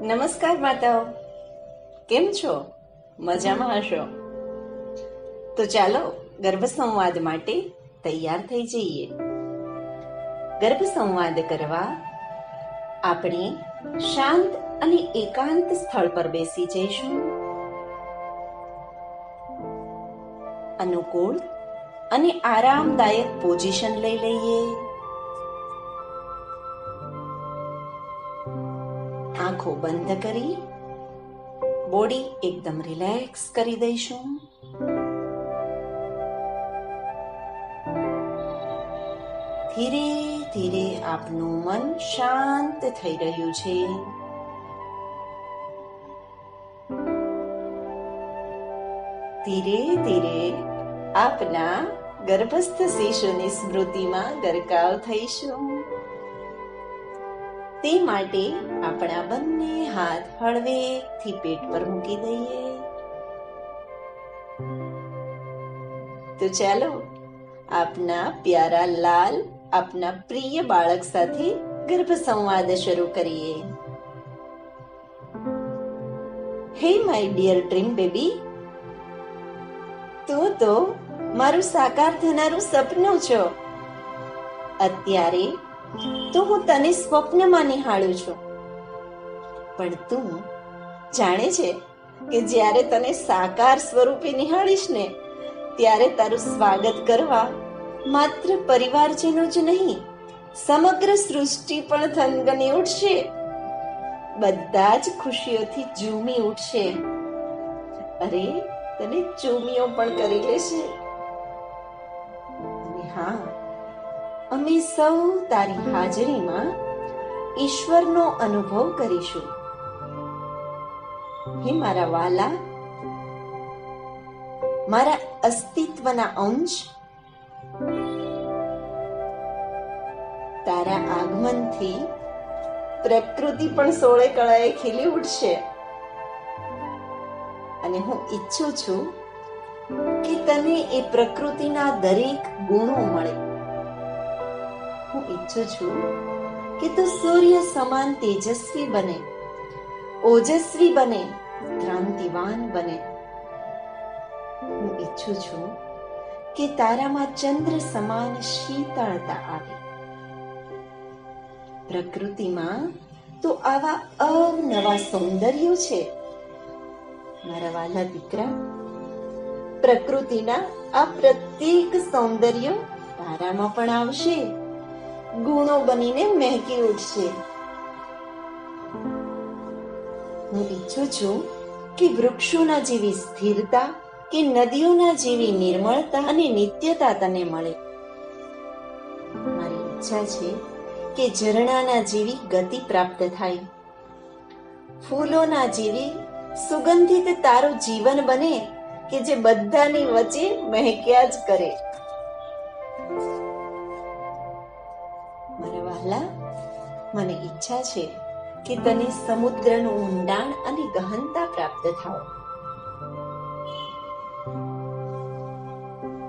નમસ્કાર માતાઓ, કેમ છો? મજામાં હશો? તો ચાલો ગર્ભ સંવાદ માટે તૈયાર થઈ જઈએ. ગર્ભ સંવાદ કરવા આપણે શાંત અને એકાંત સ્થળ પર બેસી જઈશું. અનુકૂળ અને આરામદાયક પોઝિશન લઈ લઈએ. આંખો બંધ કરી બોડી એકદમ રિલેક્સ કરી દઈશું. ધીરે ધીરે આપનું મન શાંત થઈ રહ્યું છે. ધીરે ધીરે આપના ગર્ભસ્થ શિશુની સ્મૃતિમાં ગરકાવ થઈશું. તે માટે આપણા બંને હાથ હળવેકથી પેટ પર મૂકી દઈએ. તો ચાલો આપના પ્યારા લાલ આપના પ્રિય બાળક સાથે ગર્ભ સંવાદ શરૂ કરીએ. હે માય ડિયર ડ્રીમ બેબી, તું તો મારું સાકાર થનારું સપનું છો. અત્યારે તો હું તને સ્વપ્નમાં નિહાળું છું, પણ તું જાણે છે કે જ્યારે તને સાકાર સ્વરૂપે નિહાળીશ ને ત્યારે તારું સ્વાગત કરવા માત્ર પરિવારજનો જ નહીં, સમગ્ર સૃષ્ટિ પણ થનગની ઉઠશે. બધા જ ખુશીઓથી ઝૂમી ઉઠશે. અરે, તને ચૂમીઓ પણ કરી લેશે. અને હા, અમે સૌ તારી હાજરીમાં ઈશ્વરનો અનુભવ કરીશું. હે મારા વાલા, મારા અસ્તિત્વના અંશ, તારા આગમનથી પ્રકૃતિ પણ સોળે કળાએ ખીલી ઉઠશે. અને હું ઈચ્છું છું કે તને એ પ્રકૃતિના દરેક ગુણો મળે. હું ઈચ્છું છું કે તું સૂર્ય સમાન તેજસ્વી બને, ઓજસ્વી બને, ક્રાંતિવાન બને. હું ઈચ્છું છું કે તારામાં ચંદ્ર સમાન શીતળતા આવે. પ્રકૃતિમાં તો આવા અવનવા સૌંદર્યો છે. મારા વાલા દીકરા, પ્રકૃતિના આ પ્રત્યેક સૌંદર્ય તારામાં પણ આવશે, ગુણો બનીને મહેકી ઉઠશે. હું ઈચ્છું છું કે વૃક્ષોના જેવી સ્થિરતા કે નદીઓના જેવી નિર્મળતા અને નિત્યતા તને મળે. મારી ઈચ્છા છે કે ઝરણાના જેવી ગતિ પ્રાપ્ત થાય, ફૂલોના જેવી સુગંધિત તારું જીવન બને કે જે બધાની વચ્ચે મહેક્યા જ કરે. મારા વહાલા, મને ઈચ્છા છે કે તને સમુદ્રનું ઊંડાણ અને ગહનતા પ્રાપ્ત થાવ.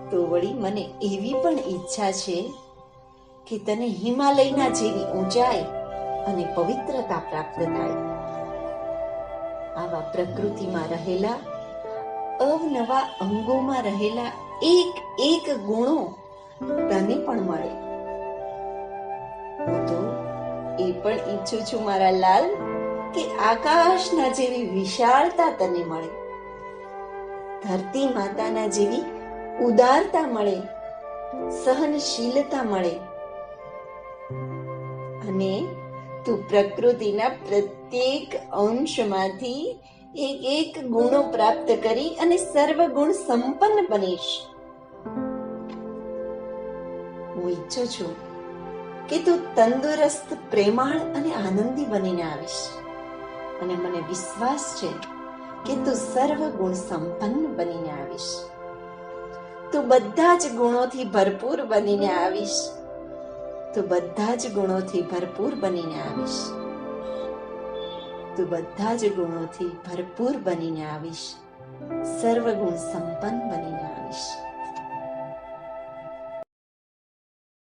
તો વળી મને એવી પણ ઈચ્છા છે કે તને હિમાલયના જેવી ઊંચાઈ અને પવિત્રતા પ્રાપ્ત થાય. આવા પ્રકૃતિમાં રહેલા અવનવા અંગોમાં રહેલા એક એક ગુણો તને પણ મળે. હું તો એ પણ ઈચ્છું છું મારા લાલ કે આકાશના જેવી વિશાળતા તને મળે, ધરતી માતાના જેવી ઉદારતા મળે, સહનશીલતા મળે. અને તું પ્રકૃતિના પ્રત્યેક અંશમાંથી એક એક ગુણો પ્રાપ્ત કરી અને સર્વગુણ સંપન્ન બનીશ. હું ઈચ્છું છું કે તું તંદુરસ્ત, પ્રેમાળ અને આનંદી બનીને આવીશ. અને મને વિશ્વાસ છે કે તું સર્વગુણ સંપન્ન બનીને આવીશ. તું બધા જ ગુણોથી ભરપૂર બનીને આવીશ. તું બધા જ ગુણોથી ભરપૂર બનીને આવીશ. તું બધા જ ગુણોથી ભરપૂર બનીને આવીશ. સર્વગુણ સંપન્ન બનીને આવીશ.